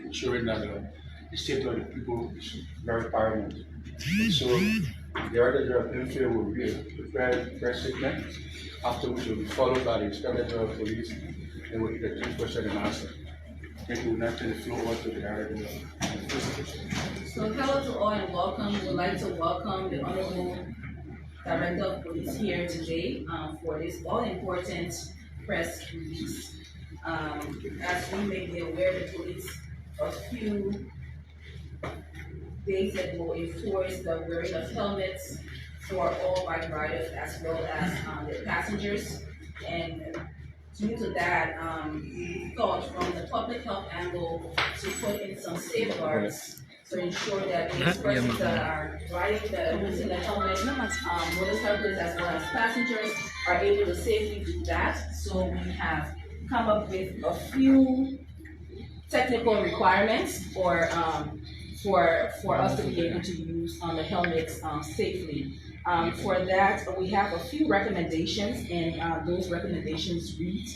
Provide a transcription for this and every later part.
ensuring that the safety of the people is very paramount. And so the Director General of Infantry will be a prepared press statement, after which will be followed by the Inspector General of Police, and will give a 3% and answer. Thank you. Now turn the floor over to the Director General. So hello to all and welcome. We would like to welcome the Honorable Director of Police here today for this all-important press release. As we may be aware, the police a few days ago enforced the wearing of helmets for all bike riders as well as their passengers. And due to that, we thought from the public health angle to put in some safeguards to ensure that these persons that are riding using the helmet, motorcyclists as well as passengers, are able to safely do that. So we have come up with a few technical requirements for us to be able to use the helmets safely. For that, we have a few recommendations, and those recommendations read: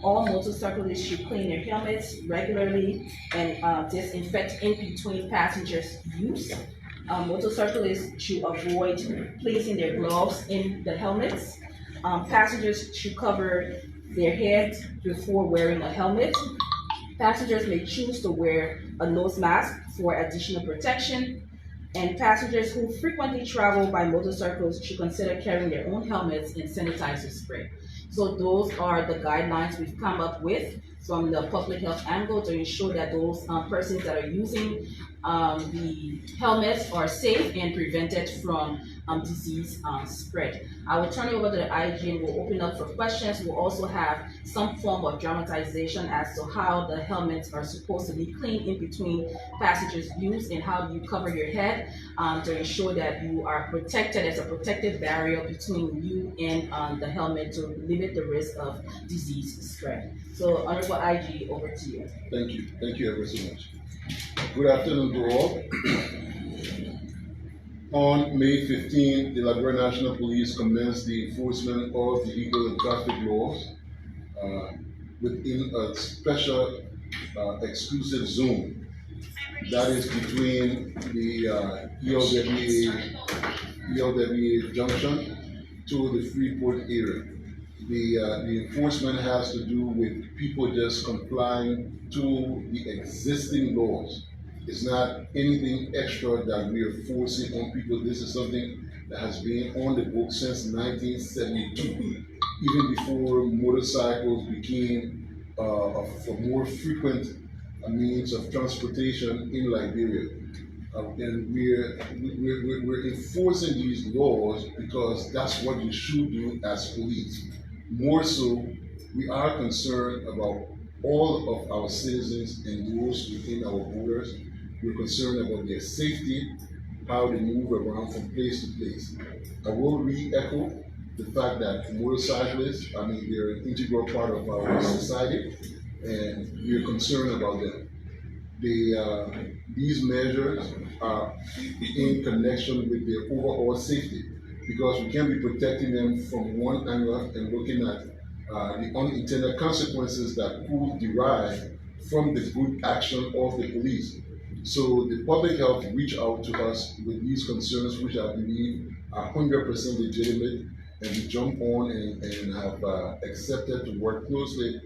all motorcyclists should clean their helmets regularly and disinfect in between passengers' use. Motorcyclists should avoid placing their gloves in the helmets. Passengers should cover their heads before wearing a helmet. Passengers may choose to wear a nose mask for additional protection, and passengers who frequently travel by motorcycles should consider carrying their own helmets and sanitizer spray. So those are the guidelines we've come up with from the public health angle to ensure that those persons that are using the helmets are safe and prevented from disease spread. I will turn it over to the IG and we'll open up for questions. We'll also have some form of dramatization as to how the helmets are supposed to be cleaned in between passengers' use and how you cover your head to ensure that you are protected as a protective barrier between you and the helmet to limit the risk of disease spread. So, Honorable IG, over to you. Thank you ever so much. Good afternoon to all. On May 15, the Liberia National Police commenced the enforcement of vehicle and traffic laws within a special exclusive zone that is between the ELWA junction to the Freeport area. The enforcement has to do with people just complying to the existing laws. It's not anything extra that we are forcing on people. This is something that has been on the books since 1972, even before motorcycles became a more frequent means of transportation in Liberia. And we're enforcing these laws because that's what we should do as police. More so, we are concerned about all of our citizens and those within our borders. We're concerned about their safety, how they move around from place to place. I will re-echo the fact that motorcyclists, they're an integral part of our society, and we're concerned about them. These measures are in connection with their overall safety, because we can't be protecting them from one angle and looking at the unintended consequences that could derive from the good action of the police. So the public health reached out to us with these concerns, which I believe are 100% legitimate, and we jump on and have accepted to work closely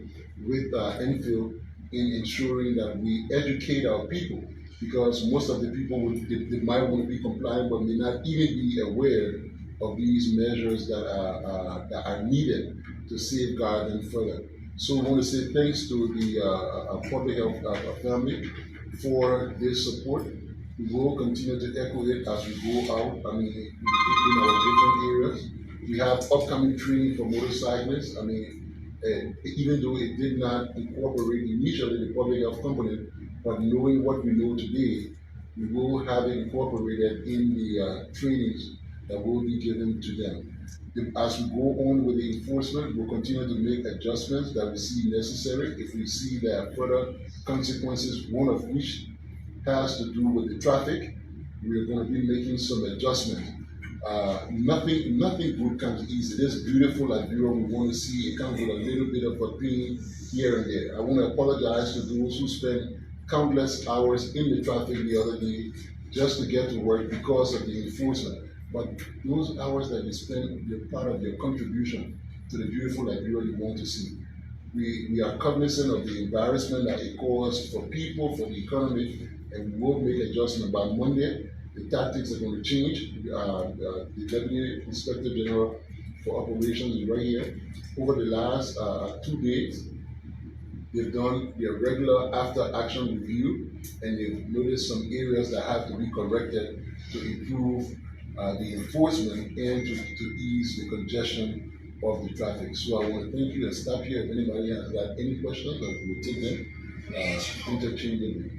with Enfield in ensuring that we educate our people, because most of the people they might want to be compliant but may not even be aware of these measures that are needed to safeguard them further. So I want to say thanks to the public health family for this support. We will continue to echo it as we go out, in our different areas. We have upcoming training for motorcyclists. Even though it did not incorporate initially the public health component, but knowing what we know today, we will have it incorporated in the trainings that will be given to them. As we go on with the enforcement, we'll continue to make adjustments that we see necessary. If we see there are further consequences, one of which has to do with the traffic, we are going to be making some adjustments. Nothing good comes easy. This beautiful Liberia we want to see, it comes with a little bit of a pain here and there. I want to apologize to those who spend countless hours in the traffic the other day just to get to work because of the enforcement. But those hours that you spend, they're part of your contribution to the beautiful Liberia you want to see. We are cognizant of the embarrassment that it caused for people, for the economy, and we will make adjustment by Monday. The tactics are going to change. The Deputy Inspector General for Operations is right here. Over the last 2 days, they've done their regular after action review, and they've noticed some areas that have to be corrected to improve the enforcement and to ease the congestion of the traffic. So I want to thank you and stop here. If anybody has got any questions, we'll take them interchangeably.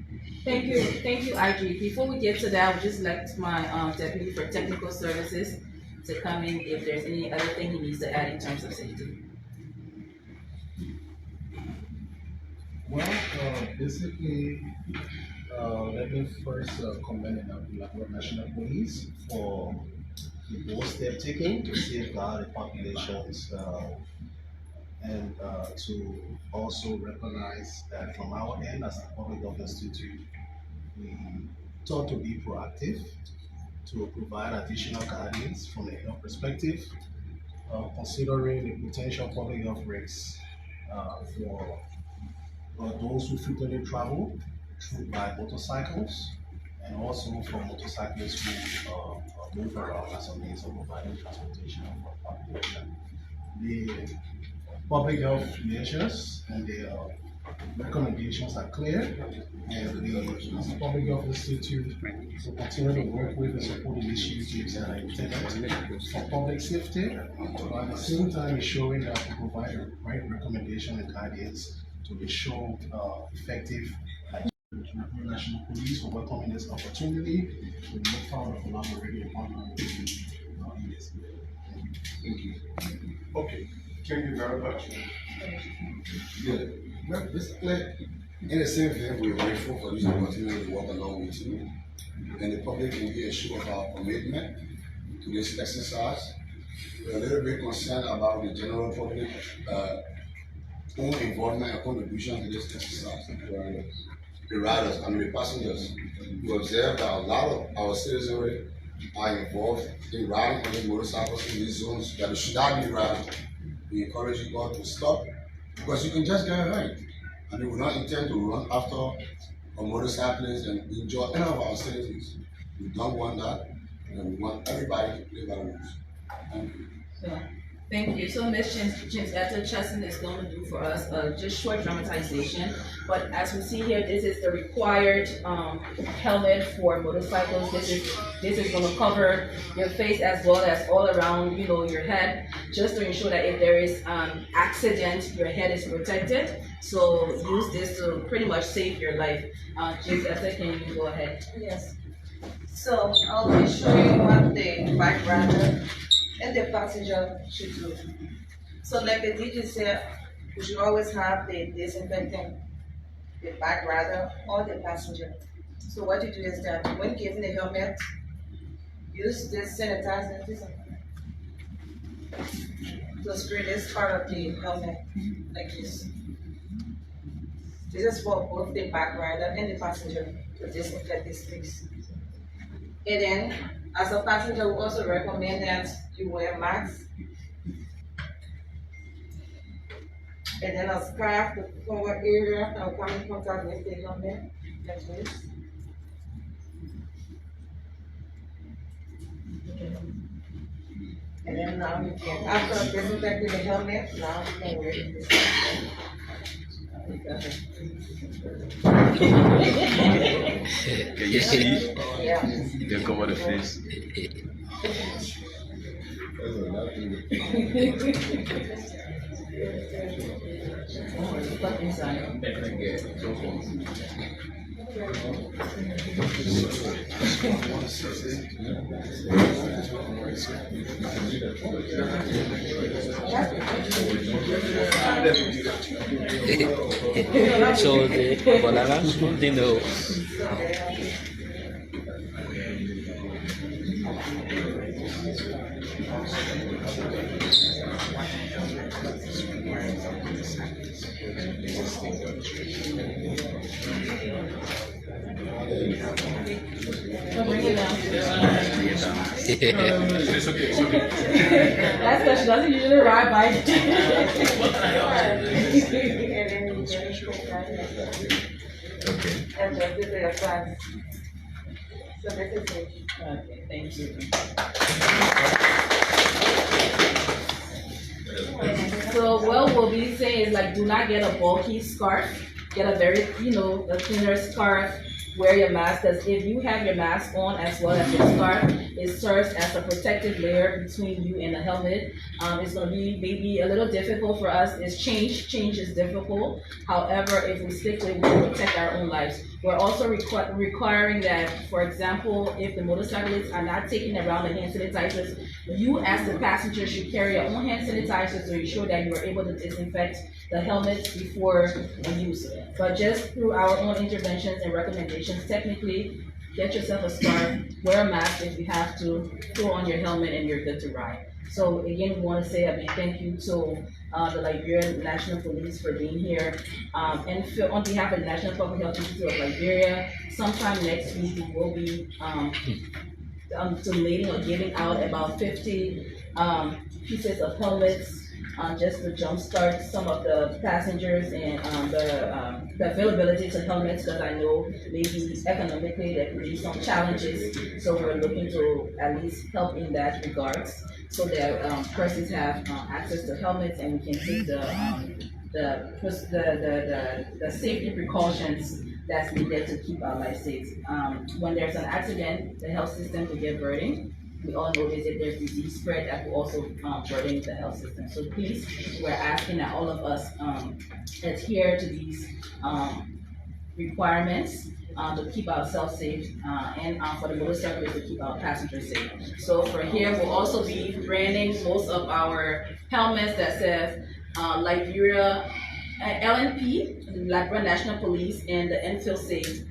Thank you, IG. Before we get to that, I would just like my deputy for technical services to come in if there's any other thing he needs to add in terms of safety. Well, basically, let me first commend the National Police for the bold step taken to safeguard the populations and to also recognize that from our end as a public health institute, we thought to be proactive to provide additional guidance from a health perspective, considering the potential public health risks for those who frequently travel by motorcycles, and also for motorcyclists who move around as a means of providing transportation for the population. The public health measures and the recommendations are clear, and we, as a public health institute, will continue to work with and support the initiatives that are intended for public safety, but at the same time ensuring that we provide the right recommendation and guidance to ensure effective. National Police for welcoming this opportunity. We look forward to collaborating and partnering with you in this. Thank you. Okay, thank you very much. Yeah, well, basically, in the same vein, we're grateful for this opportunity to work along with you, and the public can be assured of our commitment to this exercise. We're a little bit concerned about the general public own involvement and contribution to this exercise. The riders, the passengers. We observe that a lot of our citizenry are involved in riding on the motorcycles in these zones that should not be riding. We encourage you all to stop because you can just get a ride. And we do not intend to run after a motorcyclist and enjoy any of our citizens. We don't want that, and we want everybody to play by the rules. Thank you. So, thank you. So Ms. James Chesson is going to do for us just short dramatization. But as we see here, this is the required helmet for motorcycles. This is going to cover your face as well as all around, your head, just to ensure that if there is accident, your head is protected. So use this to pretty much save your life. James, can you go ahead? Yes. So I'll be showing what the bike rider and the passenger should do. So like the DJ said, we should always have the disinfectant, the bike rider or the passenger. So what you do is that when giving the helmet, use this sanitizer to spray this part of the helmet like this. This is for both the bike rider and the passenger to disinfect this place. And then, as a passenger, we also recommend that you wear masks. And then a scarf to cover area that will come in contact with the helmet, like this. And then now you can, after disinfecting the helmet, now you can wear this. Can you see? Yeah. They cover the face. So the bananas, they know. It's okay, it's okay. That's because she doesn't usually ride bike. Okay. And just do your plans. So this is it. Okay, thank you. So what we'll be saying is like, do not get a bulky scarf. Get a very, a thinner scarf. Wear your mask, because if you have your mask on as well as your scarf, it serves as a protective layer between you and the helmet. It's going to be maybe a little difficult for us. It's change. Change is difficult. However, if we stick to it, we will protect our own lives. We're also requiring that, for example, if the motorcyclists are not taking around the hand sanitizers, you as the passenger should carry your own hand sanitizer to ensure that you are able to disinfect the helmets before use. But just through our own interventions and recommendations, technically, get yourself a scarf, wear a mask if you have to, throw on your helmet, and you're good to ride. So again, we want to say a big thank you to the Liberian National Police for being here. And on behalf of the National Public Health Institute of Liberia, sometime next week we will be donating or giving out about 50 pieces of helmets just to jumpstart some of the passengers and the availability to helmets, because I know maybe economically there could be some challenges. So we're looking to at least help in that regards, so that persons have access to helmets, and we can take the safety precautions that's needed to keep our life safe. When there's an accident, the health system will get burdened. We all know that there's disease spread that will also burden the health system. So please, we're asking that all of us adhere to these requirements to keep ourselves safe and for the motorcyclists to keep our passengers safe. So for here, we'll also be branding most of our helmets that says Liberia, LNP, Liberia National Police, and the Enfield Safe.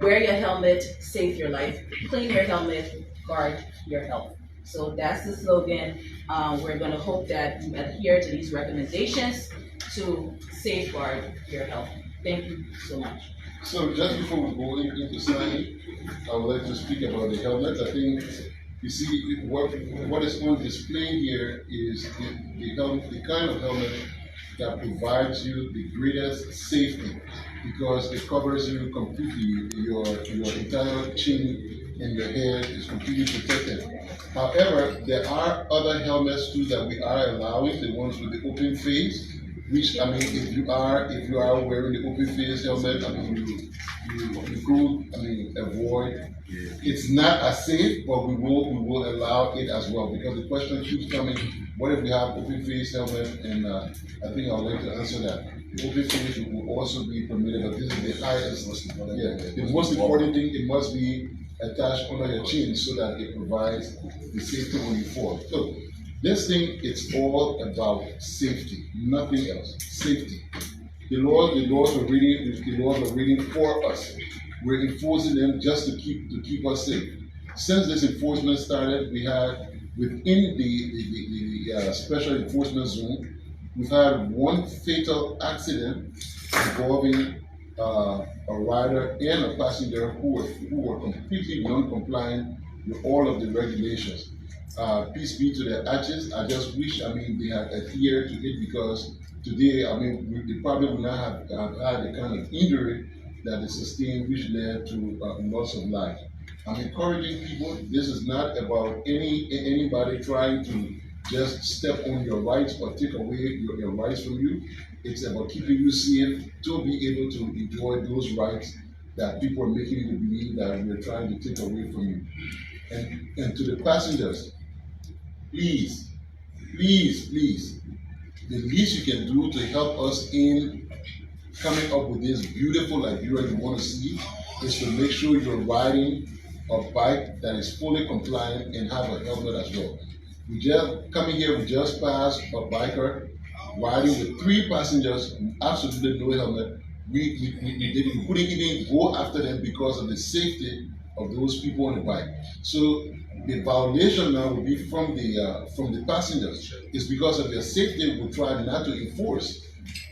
Wear your helmet, save your life. Clean your helmet, guard your health. So that's the slogan. We're going to hope that you adhere to these recommendations to safeguard your health. Thank you so much. So just before we go into signing, I would like to speak about the helmet. I think you see what is on display here is the kind of helmet that provides you the greatest safety, because it covers you completely. Your entire chin and your head is completely protected. However, there are other helmets too that we are allowing, the ones with the open face, which, I mean, if you are wearing the open face helmet, I mean, you could, I mean, avoid. It's not as safe, but we will allow it as well, because the question keeps coming, what if we have open face helmet? And I think I would like to answer that. The open face will also be permitted, but this is the highest. The most important thing, it must be attached under your chin so that it provides the safety when you fall. So this thing, it's all about safety, nothing else. Safety. The laws are reading for us. We're enforcing them just to keep us safe. Since this enforcement started, we had within the special enforcement zone, we've had one fatal accident involving a rider and a passenger who were completely non-compliant with all of the regulations. Peace be to their ashes. I just wish, I mean, they had adhered to it, because today, I mean, they probably would not have had the kind of injury that they sustained, which led to loss of life. I'm encouraging people. This is not about anybody trying to just step on your rights or take away your rights from you. It's about keeping you safe to be able to enjoy those rights that people are making you believe that we're trying to take away from you. And to the passengers, please, please, please, the least you can do to help us in coming up with this beautiful Liberia you want to see is to make sure you're riding a bike that is fully compliant and have a helmet as well. We just coming here, we just passed a biker riding with 3 passengers, absolutely no helmet. We couldn't even go after them because of the safety of those people on the bike. So the violation now will be from the passengers. It's because of their safety we try not to enforce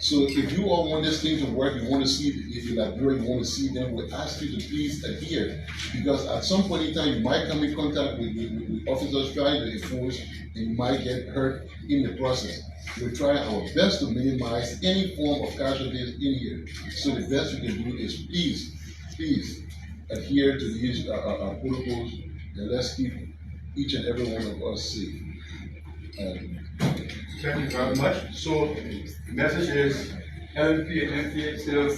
So if you all want this thing to work, you want to see, if you're Liberia, you want to see them, we ask you to please adhere. Because at some point in time, you might come in contact with officers trying to enforce, and you might get hurt in the process. We're trying our best to minimize any form of casualties in here. So the best we can do is please adhere to these protocols, and let's keep each and every one of us safe. Thank you very much. So the message is LNP and NPA still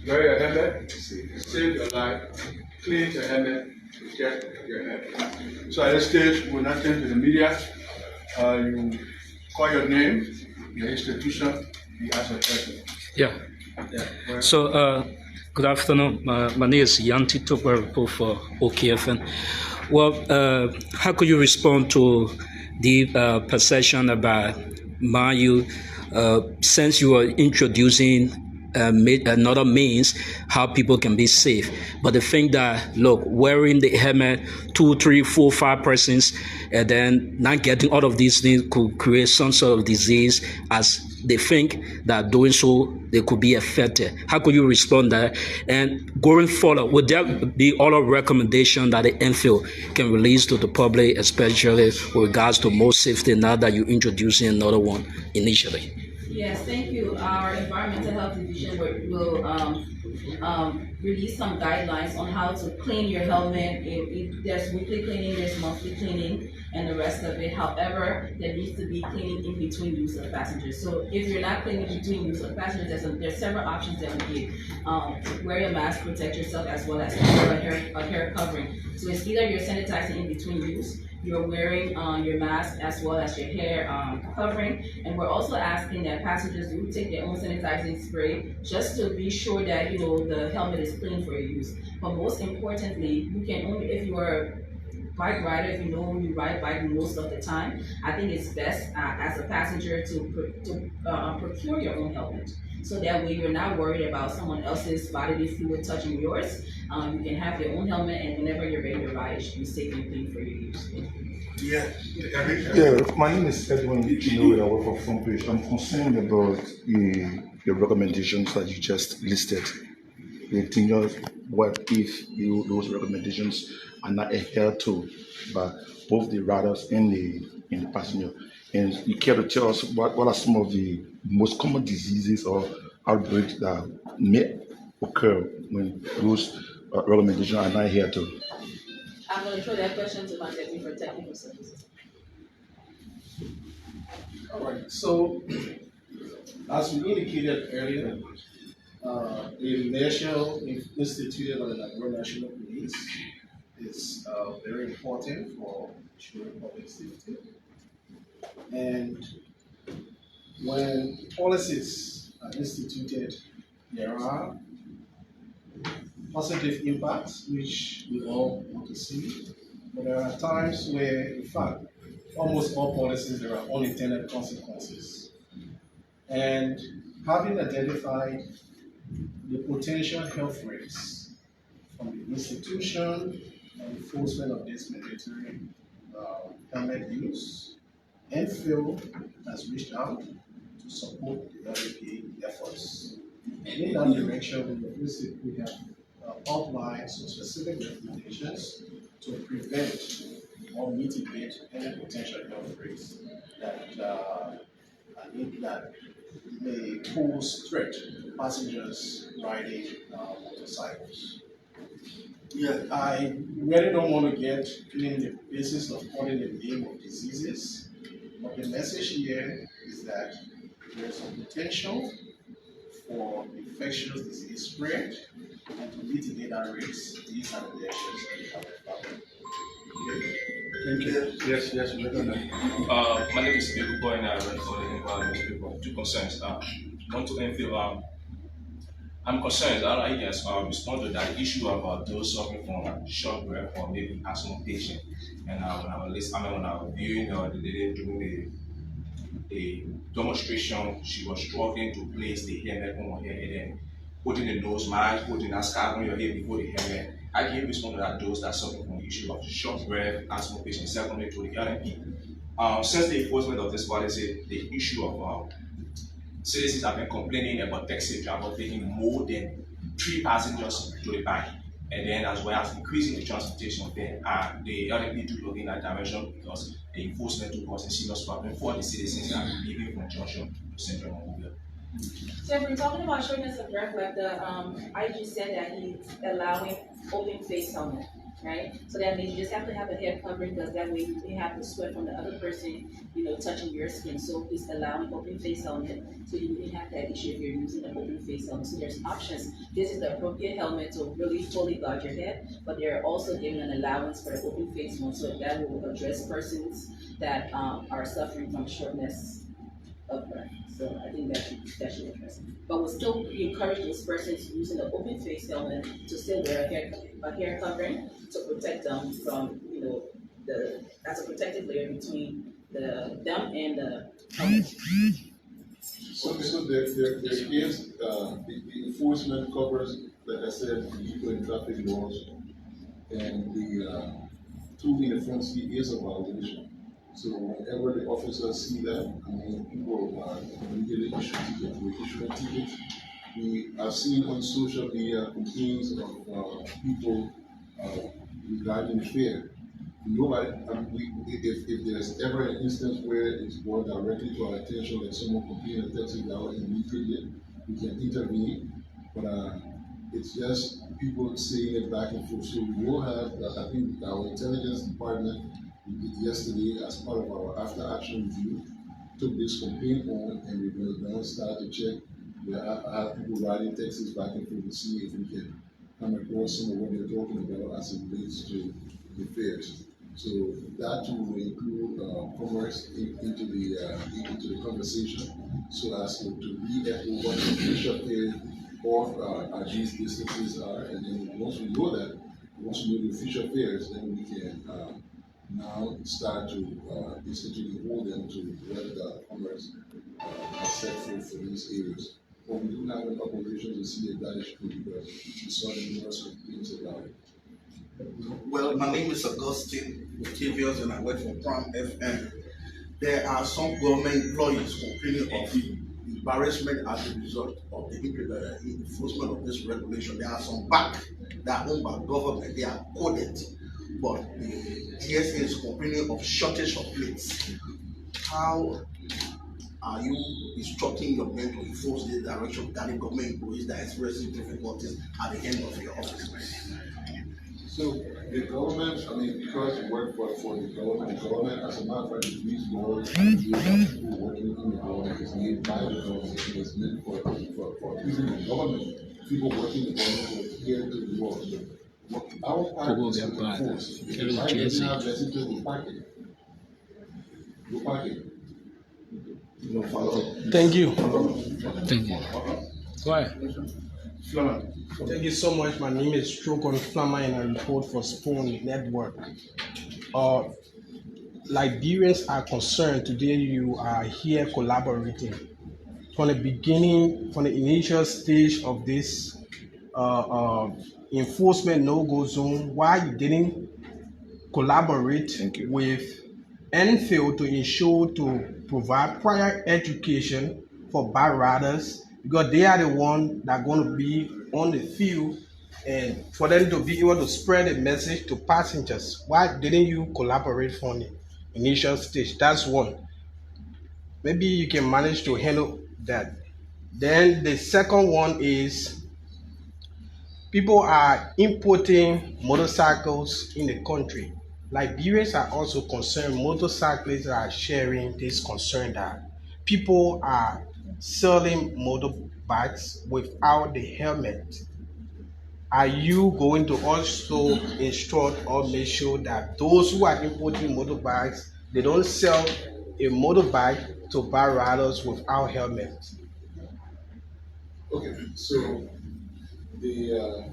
wear your helmet, save your life, clean your helmet, protect your head. So at this stage, we'll not turn to the media. You call your name, your institution, you ask a question. Yeah. Yeah. So, good afternoon. My name is Yan Tito, report for OKFN. Well, how could you respond to the perception about Mayu, since you are introducing another means how people can be safe? But the thing that, look, wearing the helmet, 2, 3, 4, 5 persons, and then not getting all of these things could create some sort of disease, as they think that doing so they could be affected. How could you respond to that? And going forward, would there be other recommendation that the NFIL can release to the public, especially with regards to more safety, now that you're introducing another one initially? Yes, thank you. Our Environmental Health Division will release some guidelines on how to clean your helmet. There's weekly cleaning, there's monthly cleaning, and the rest of it. However, there needs to be cleaning in between use of passengers. So if you're not cleaning between use of passengers, there's several options that we give. Wear your mask, protect yourself, as well as wear a hair covering. So it's either you're sanitizing in between use, you're wearing your mask as well as your hair covering, and we're also asking that passengers do take their own sanitizing spray just to be sure that the helmet is clean for your use. But most importantly, you can only, if you are a bike rider, if you know you ride bike most of the time, I think it's best as a passenger to procure your own helmet. So that way you're not worried about someone else's bodily fluid touching yours. You can have your own helmet, and whenever you're ready to ride, it should be safe and clean for your use. Yeah, my name is Edwin. I work for Front Page. I'm concerned about the recommendations that you just listed. The thing is, what if those recommendations are not adhered to by both the riders and the passenger? And you care to tell us what are some of the most common diseases or outbreaks that may occur when those recommendations are not adhered to? I'm going to throw that question to my deputy for technical services. All right. So, as we indicated earlier, the measure instituted by the Liberia National Police is very important for ensuring public safety. And when policies are instituted, there are positive impacts, which we all want to see. But there are times where, in fact, almost all policies, there are unintended consequences. And having identified the potential health risks from the institution and enforcement of this mandatory helmet use, NFIL has reached out to support the LNP efforts. And in that direction, we have outlined some specific recommendations to prevent or mitigate any potential health risks that may pose threat to passengers riding motorcycles. Yeah, I really don't want to get in the business of calling the name of diseases, but the message here is that there's a potential for infectious disease spread, and to mitigate that risk, these are the actions that we have followed. Thank you. Yes, we're gonna. My name is Ebuko, and I run for the environment people. Two concerns. One to NFIL. I'm concerned that I guess respond to that issue about those suffering from short breath or maybe asthma patient. And when I was viewing the lady doing the demonstration, she was struggling to place the helmet on her head and then putting the nose mask, putting a scarf on your head before the helmet. I can respond to that those that suffer from the issue of short breath, asthma patient. Secondly, to the LNP. Since the enforcement of this policy, the issue of citizens have been complaining about taxi driver taking more than 3 passengers to the bike. And then as well as increasing the transportation fare. The LNP took look in that direction because the enforcement took us a serious problem for the citizens that are leaving from Junction to Central Monrovia. So if we're talking about shortness of breath, like the IG said that he's allowing open face helmet, right? So that means you just have to have a head covering because that way you can have the sweat from the other person, touching your skin. So he's allowing open face helmet, so you wouldn't have that issue if you're using an open face helmet. So there's options. This is the appropriate helmet to really fully guard your head, but they're also giving an allowance for the open face one, so that will address persons that are suffering from shortness of breath. So I think that should address it. But we'll still encourage those persons using the open face helmet to still wear a hair covering to protect them from, as a protective layer between them and the helmet. So there is, the enforcement covers, like I said, the vehicle and traffic laws, and the tool in the front seat is a violation. So whenever the officers see that, people are immediately issuing tickets. We are seeing on social media complaints of people regarding fare. Nobody, if there's ever an instance where it's brought directly to our attention that someone complained a taxi driver, immediately we can intervene. But it's just people saying it back and forth. So we will have, I think our intelligence department yesterday, as part of our after action review, took this complaint on, and we're going to now start to check. I have people riding taxis back and forth to see if we can come across some of what they're talking about as it relates to the fares. So that too will include commerce into the conversation, so as to re-echo what the official fare or these distances are, and then once we know that, once we know the official fares, then we can now start to institute hold them to what the commerce has set forth for these areas. But we do have an obligation to see if that is true because we saw the numerous complaints about it. Well, my name is Augustine Octavius and I work for Pram FM. There are some government employees complaining of embarrassment as a result of the enforcement of this regulation. There are some back that are owned by government, they are coded, but the GSA is complaining of shortage of plates. How are you instructing your men to enforce this direction regarding government employees that are expressing difficulties at the end of your office? So the government, because we work for the government, as a matter of fact, these laws and these people working in the government is made by the government. It is meant for even the government, people working in the government will adhere to the laws. Our part is to enforce. If I get now, let's do the parking. The parking. No follow. Thank you. Thank you. Why? Thank you so much. My name is Strogon Flammer and I report for Spoon Network. Liberians are concerned. Today you are here collaborating. From the beginning, from the initial stage of this enforcement no-go zone, why you didn't collaborate with NFIL to ensure to provide prior education for bike riders, because they are the ones that are going to be on the field, and for them to be able to spread the message to passengers. Why didn't you collaborate from the initial stage? That's one. Maybe you can manage to handle that. Then the second one is people are importing motorcycles in the country. Liberians are also concerned, motorcyclists are sharing this concern that people are selling motorbikes without the helmet. Are you going to also instruct or make sure that those who are importing motorbikes, they don't sell a motorbike to bike riders without helmets? Okay, so the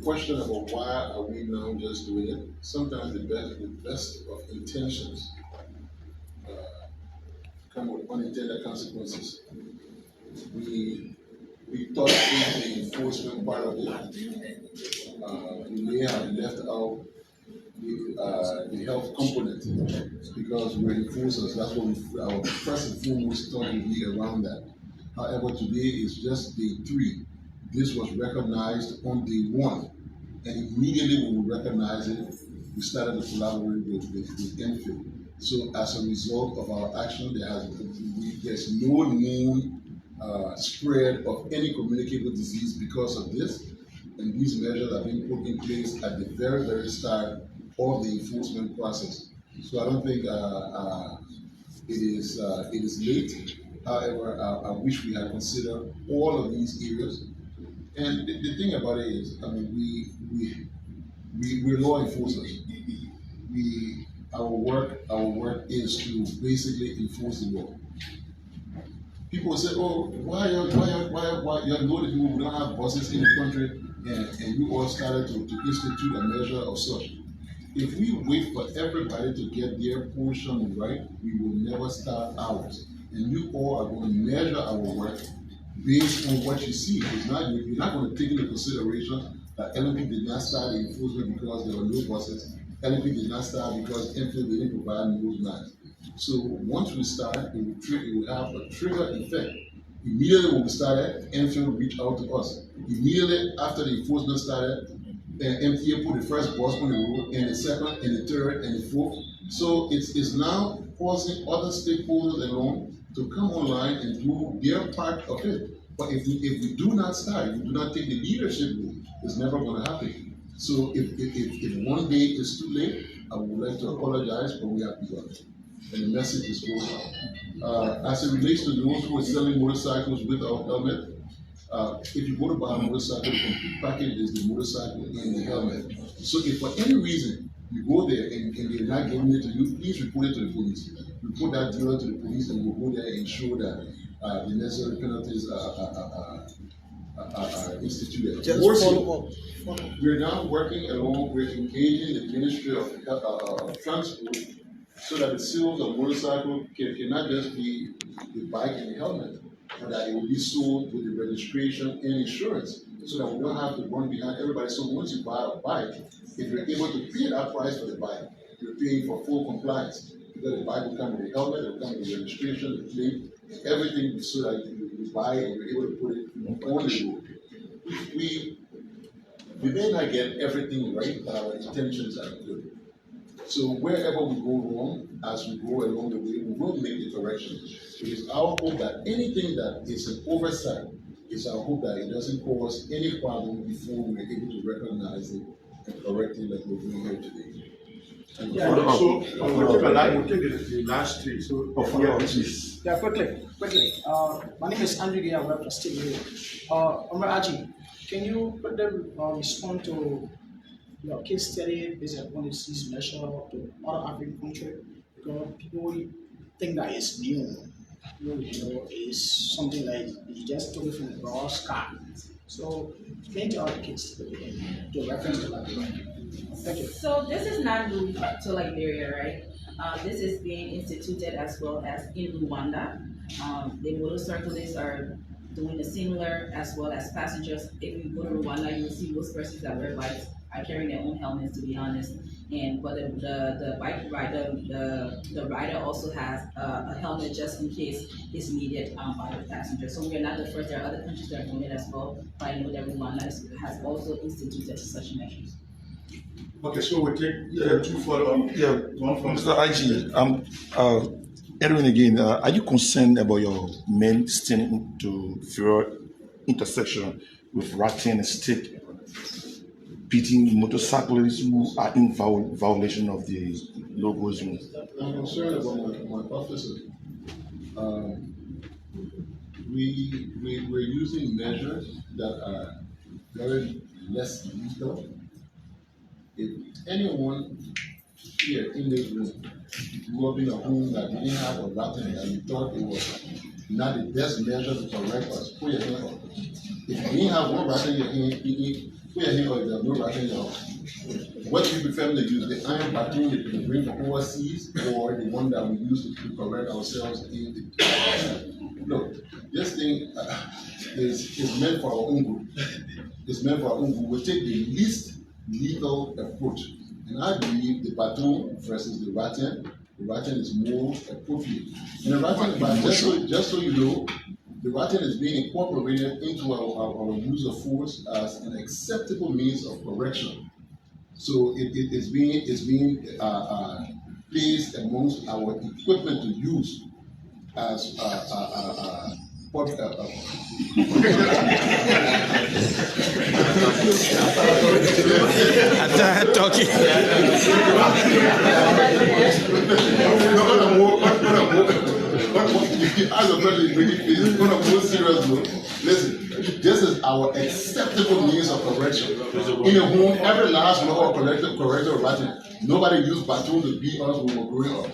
question about why are we now just doing it? Sometimes the best of intentions come with unintended consequences. We thought in the enforcement part of it, we may have left out the health component because we're enforcers. That's what our first and foremost thought would be around that. However, today is just day 3. This was recognized on day 1, and immediately when we recognized it, we started to collaborate with Enfield. So as a result of our action, there's no known spread of any communicable disease because of this, and these measures are being put in place at the very, very start of the enforcement process. So I don't think it is late. However, I wish we had considered all of these areas. And the thing about it is, I mean, we're law enforcers. Our work is to basically enforce the law. People say, "Oh, why you're loaded people? We don't have buses in the country," and you all started to institute a measure of such. If we wait for everybody to get their portion right, we will never start ours. And you all are going to measure our work based on what you see. You're not going to take into consideration that LNP did not start the enforcement because there were no buses. LNP did not start because Enfield didn't provide nose masks. So once we start, it will have a trigger effect. Immediately when we started, Enfield reached out to us. Immediately after the enforcement started, MTA put the first bus on the road, and the second, and the third, and the fourth. So it's now causing other stakeholders along to come online and do their part of it. But if we do not start, if we do not take the leadership role, it's never going to happen. So if one day is too late, I would like to apologize, but we have begun. And the message is going out. As it relates to those who are selling motorcycles without helmet, if you go to buy a motorcycle, the complete package is the motorcycle and the helmet. So if for any reason you go there and they're not giving it to you, please report it to the police. Report that dealer to the police, and we'll go there and ensure that the necessary penalties are instituted. Just follow up. We're now working along with engaging the Ministry of Transport so that the sales of motorcycle cannot just be the bike and the helmet, but that it will be sold with the registration and insurance, so that we don't have to run behind everybody. So once you buy a bike, if you're able to pay that price for the bike, you're paying for full compliance, because the bike will come with the helmet, it will come with the registration, the plate, everything, so that you buy it and you're able to put it on the road. We may not get everything right, but our intentions are good. So wherever we go wrong, as we go along the way, we will make the corrections. It is our hope that anything that is an oversight, it's our hope that it doesn't cause any problem before we're able to recognize it and correct it like we're doing here today. Yeah, so we'll take the last 3. So please. Yeah, quickly. My name is Andrew Gay. I work for State Radio. Omar Aji, can you put them respond to your case study based upon this measure to other African countries? Because people think that it's new. It's something like you just took it from the raw sky. So, can you tell the case to reference to that? Thank you. So this is not new to Liberia, right? This is being instituted as well as in Rwanda. The motorcyclists are doing the similar as well as passengers. If you go to Rwanda, you'll see most persons that wear bikes are carrying their own helmets, to be honest. But the bike rider, the rider also has a helmet just in case it's needed by the passenger. So we are not the first. There are other countries that are doing it as well. But I know that Rwanda has also instituted such measures. Okay, so we'll take 2 follow-up. Yeah, one from Mr. IG, Edwin again, are you concerned about your men standing to Furor intersection with ratting and stick beating motorcyclists who are in violation of the no-go zone? I'm concerned about my officers. We're using measures that are very less lethal. If anyone here in this room grew up in a home that didn't have a ratting and you thought it was not the best measure to correct us, put your hand up. If you didn't have one ratting in your hand, put your hand up. If there's no ratting in your hand. What do you prefer to use? The iron baton that we bring from overseas, or the one that we use to correct ourselves in the look, this thing is meant for our own good. It's meant for our own good. We'll take the least lethal approach. And I believe the baton versus the rattan is more appropriate. And the rattan, but just so you know, the rattan is being incorporated into our use of force as an acceptable means of correction. So it's being placed amongst our equipment to use as talking. If you ask a question, it's going to be more serious. Listen, this is our acceptable means of correction. In a home, every last law of corrector of Latin, nobody used baton to beat us when we were growing up.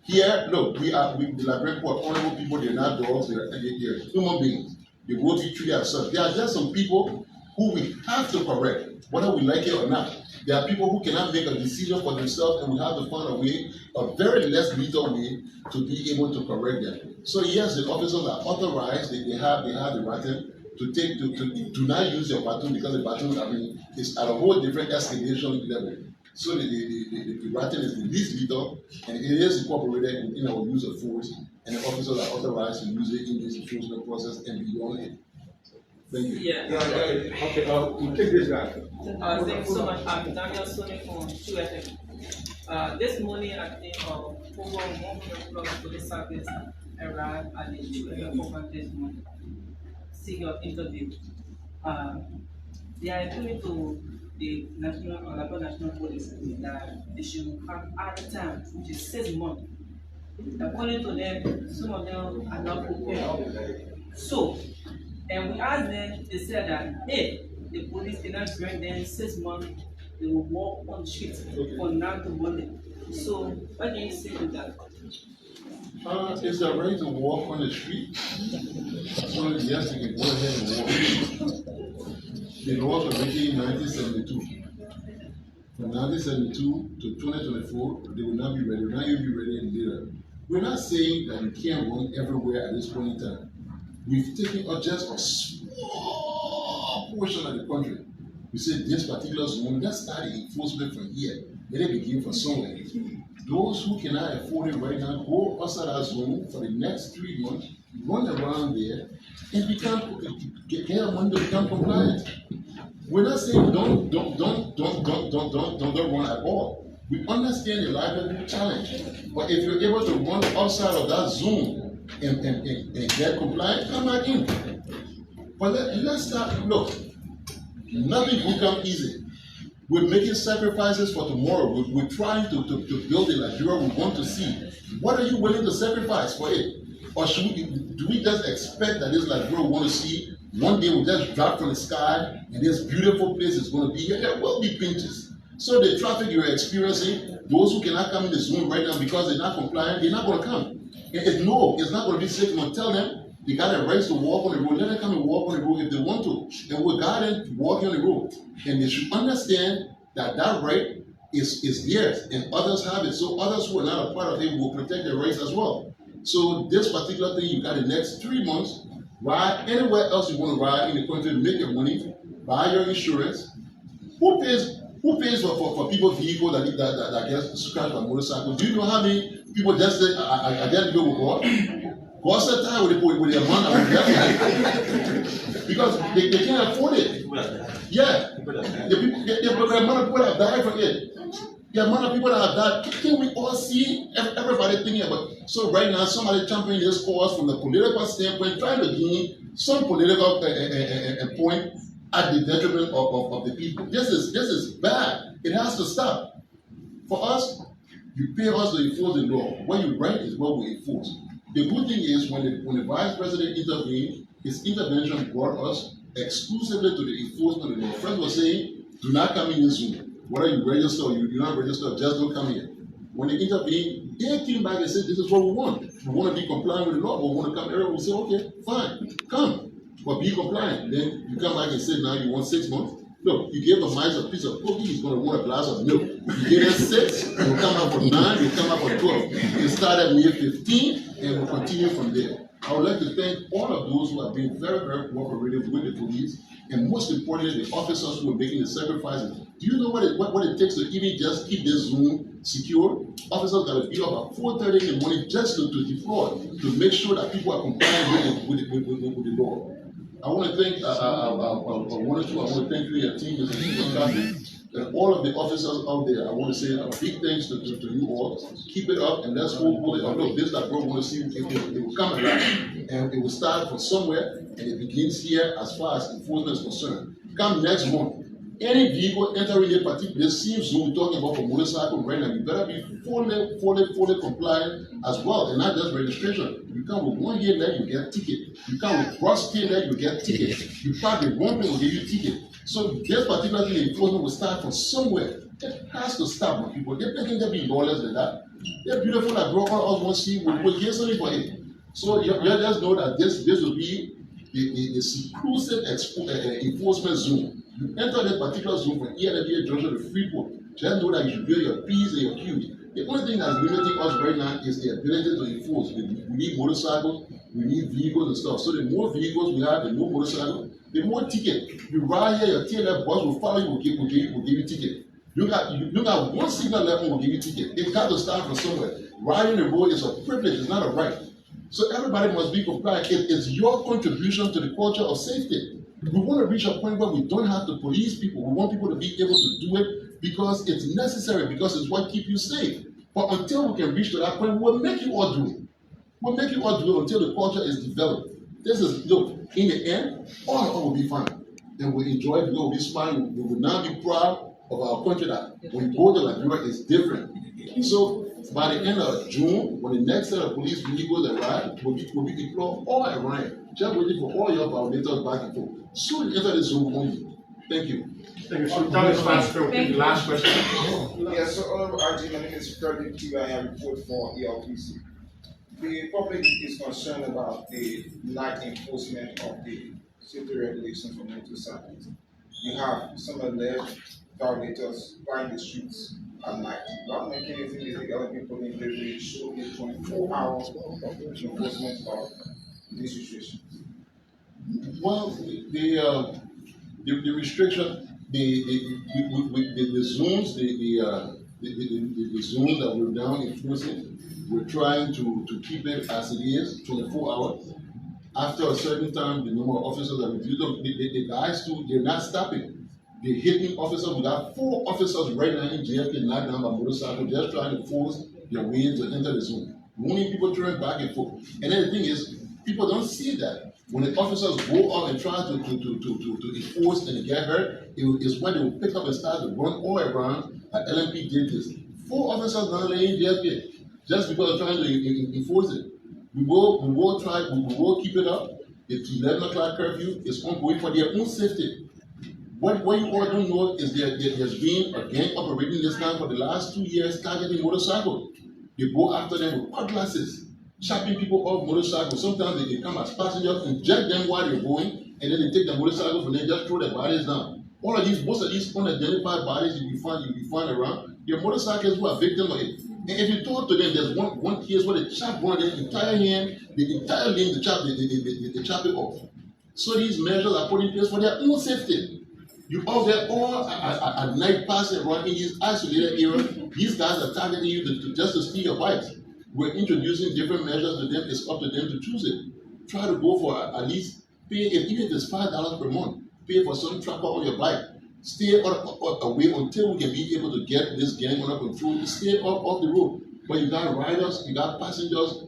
Here, look, the Liberian poor, honorable people, they're not dogs, they're human beings. They go to treat ourselves. There are just some people who we have to correct, whether we like it or not. There are people who cannot make a decision for themselves, and we have to find a way, a very less lethal way, to be able to correct them. So yes, the officers are authorized, they have the right to not use your baton, because the baton, I mean, is at a whole different escalation level. So the rattan is the least lethal, and it is incorporated in our use of force, and the officers are authorized to use it in this enforcement process and beyond it. Thank you. Yeah. Okay, we'll take this guy. Thank you so much. I'm Daniel Sony from 2FM. This morning, I think over 100 plus police service arrived at the 2FM program this morning. See your interview. They are appealing to the National Police that they should have added time, which is 6 months. According to them, some of them are not prepared. So, and we asked them, they said that if the police cannot bring them 6 months, they will walk on the streets from now to Monday. So, what do you say to that? Is there a right to walk on the street? So yes, you can go ahead and walk. The laws were written in 1972. From 1972 to 2024, they will not be ready. Now you'll be ready later. We're not saying that you can't run everywhere at this point in time. We've taken up just a small portion of the country. We said this particular zone, let's start the enforcement from here. Let it begin from somewhere. Those who cannot afford it right now, go outside our zone for the next 3 months, run around there, and get money to become compliant. We're not saying don't run at all. We understand the livelihood challenge, but if you're able to run outside of that zone and get compliant, come back in. But let's start. Look, nothing will come easy. We're making sacrifices for tomorrow. We're trying to build a Nigeria we want to see. What are you willing to sacrifice for it? Or do we just expect that this Nigeria we want to see, one day will just drop from the sky and this beautiful place is going to be here? There will be pinches. So the traffic you're experiencing, those who cannot come in the zone right now because they're not compliant, they're not going to come. It's not going to be safe. I'm going to tell them they got a right to walk on the road. Let them come and walk on the road if they want to. And we're guiding walking on the road. And they should understand that that right is theirs and others have it. So others who are not a part of it will protect their rights as well. So this particular thing, you got the next 3 months, ride anywhere else you want to ride in the country, make your money, buy your insurance. Who pays for people's vehicles that get scratched by motorcycles? Do you know how many people just say, I get to go with God? God's the time with the amount of because they can't afford it. Yeah. The amount of people that have died from it. The amount of people that have died. Can we all see everybody thinking about? So right now, somebody championing this cause from the political standpoint, trying to gain some political point at the detriment of the people. This is bad. It has to stop. For us, you pay us to enforce the law. What you write is what we enforce. The good thing is when the vice president intervened, his intervention brought us exclusively to the enforcement of the law. First was saying, do not come in this zone. Whether you register or you do not register, just don't come here. When they intervened, they came back and said, this is what we want. We want to be compliant with the law, but we want to come here. We say, okay, fine, come, but be compliant. Then you come back and say, now you want 6 months. Look, you give a mice a piece of cookie, he's going to want a glass of milk. You give him 6, he'll come out for 9, he'll come out for 12. You start at May 15, and we'll continue from there. I would like to thank all of those who have been very, very cooperative with the police, and most importantly, the officers who are making the sacrifices. Do you know what it takes to even just keep this zone secure? Officers got to be up at 4:30 in the morning just to deploy, to make sure that people are complying with the law. I want to thank I want to thank you, your team, and all of the officers out there. I want to say a big thanks to you all. Keep it up, and let's hold it. Look, this that bro want to see it will come around, and it will start from somewhere, and it begins here as far as enforcement is concerned. Come next month. Any vehicle entering a particular same zone we're talking about for motorcycle right now, you better be fully compliant as well, and not just registration. You come with 1 year left, you get ticket. You come with cross tier left, you get ticket. You park with one thing, will give you ticket. So this particular thing, enforcement will start from somewhere. It has to stop, my people. They're making them be lawless than that. They're beautiful like broker us want to see, we'll get something for it. So you just know that this will be the seclusive enforcement zone. You enter that particular zone from LNP junction to Freeport. Just know that you should build your P's and your Q's. The only thing that's limiting us right now is the ability to enforce. We need motorcycles, we need vehicles and stuff. So the more vehicles we have, the more motorcycles, the more ticket. You ride here, your TLF bus will follow you, will give you ticket. You got one signal left, will give you ticket. It's got to start from somewhere. Riding the road is a privilege, it's not a right. So everybody must be compliant. It is your contribution to the culture of safety. We want to reach a point where we don't have to police people. We want people to be able to do it because it's necessary, because it's what keeps you safe. But until we can reach to that point, we'll make you all do it. We'll make you all do it until the culture is developed. This is, look, in the end, all of us will be fine. And we'll enjoy it, we'll be smart, we will now be proud of our country that when we go to Liberia, it's different. So by the end of June, when the next set of police vehicles arrive, we'll be deployed all around. Just waiting for all your violators back and forth. Soon enter the zone only. Thank you. Thank you. So tell us last question. Yes, so RG, my name is Frederick Q. I have report for ELPC. The public is concerned about the lack enforcement of the safety regulations for motorcycles. You have some alleged violators plying the streets at night. What mechanism is the LNP putting in place to ensure the 24 hours enforcement of this situation? Well, the restriction, the zones, the zones that we're now enforcing, we're trying to keep it as it is, 24 hours. After a certain time, the number of officers that reduced, the guys too, they're not stopping. They're hitting officers. We got 4 officers right now in JFK knocked down by motorcycle, just trying to force their way to enter the zone. Warning people turn back and forth. And then the thing is, people don't see that. When the officers go out and try to enforce and get hurt, it's when they will pick up and start to run all around. And LNP did this. 4 officers now laying in JFK just because they're trying to enforce it. We will keep it up. It's 11 o'clock curfew. It's ongoing for their own safety. What you all don't know is there's been a gang operating this time for the last 2 years targeting motorcycles. They go after them with cutlasses, chopping people off motorcycles. Sometimes they come as passengers, inject them while they're going, and then they take the motorcycles and they just throw their bodies down. Most of these unidentified bodies you find around, they're motorcycles who are victims of it. And if you talk to them, there's one case where they chop one of their entire hand, the entire limb, they chop it off. So these measures are put in place for their own safety. You out there all at night passing around in these isolated areas, these guys are targeting you just to steal your bikes. We're introducing different measures to them. It's up to them to choose it. Try to go for at least pay, even if it's $5 per month, pay for some tracker on your bike. Stay away until we can be able to get this gang under control. Stay off the road. But you got riders, you got passengers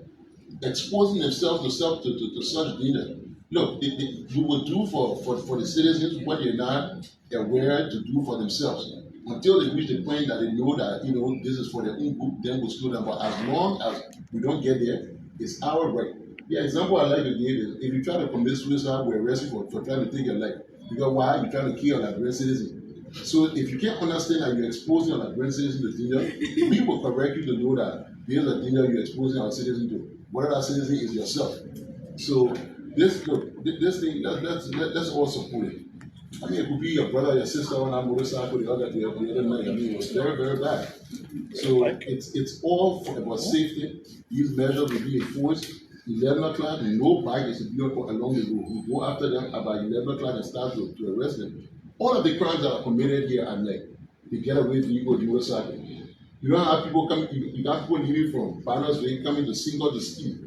exposing themselves to such danger. Look, we will do for the citizens what they're not aware to do for themselves. Until they reach the point that they know that this is for their own group, then we'll slow down. But as long as we don't get there, it's our right. The example I like to give is if you try to commit suicide, we're arrested for trying to take your life. Because why? You're trying to kill a Liberian citizen. So if you can't understand that you're exposing a Liberian citizen to danger, we will correct you to know that there's a danger you're exposing our citizen to. Whether that citizen is yourself. So this thing, let's all support it. I mean, it could be your brother, your sister on that motorcycle the other night. I mean, it was very, very bad. So it's all about safety. These measures will be enforced. 11 o'clock, no bike is to be along the road. We go after them about 11 o'clock and start to arrest them. All of the crimes that are committed here at night, they get away vehicle, motorcycle. You don't have people coming, you got people leaving from Banners, they coming to single to steal.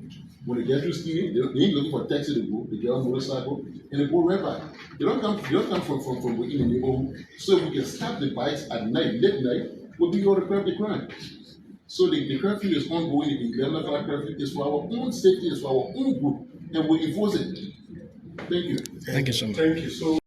When they get to stealing, they ain't looking for taxi to go, they get on motorcycle and they go right back. They don't come from within the neighborhood. So we can stop the bikes at night, late night, we'll be able to curb the crime. So the curfew is ongoing, the 11 o'clock curfew is for our own safety, it's for our own good, and we enforce it. Thank you. Thank you so much. Thank you. So